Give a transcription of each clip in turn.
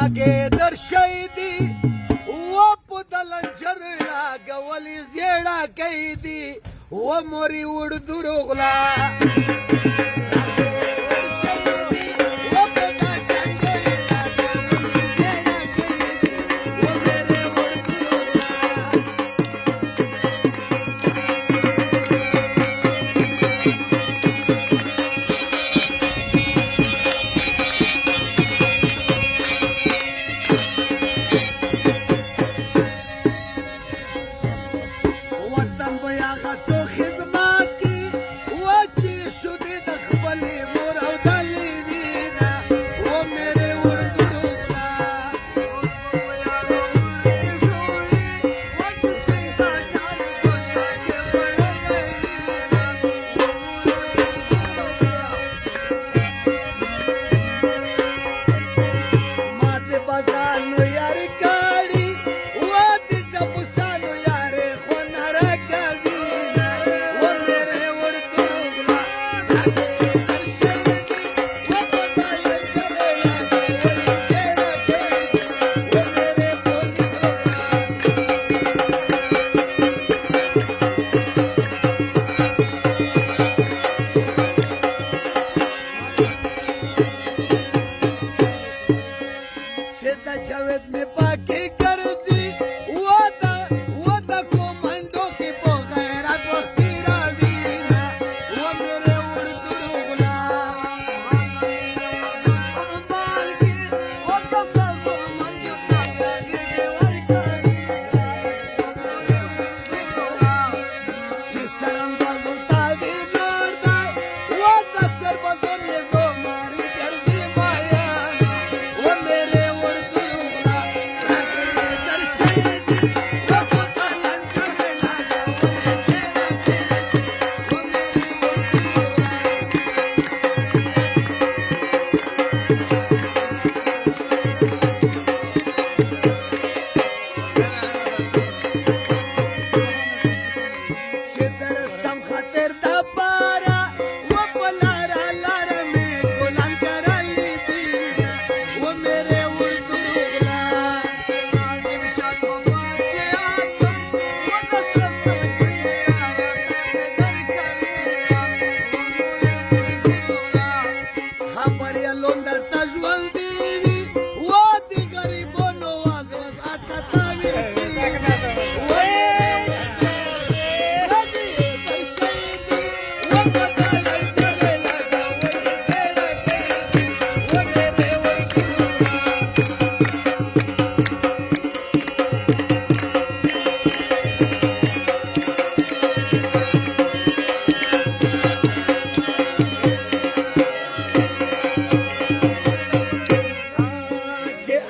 لګې در شي دي و په دلنجر لاګولې زیړه کوي دي و مورې وړ دروغلا جاوید می پاکی کرزی و دا کومندو کی په غیرت وختي راوینا و میرے وړ دروغلا مال کی و دا سر مال کی تاګي دی ورکړی چې سرنګ تا دی مردا و دا سر بزن یې زو ماری ګرځي مایا و میرے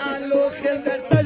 Aló, gente,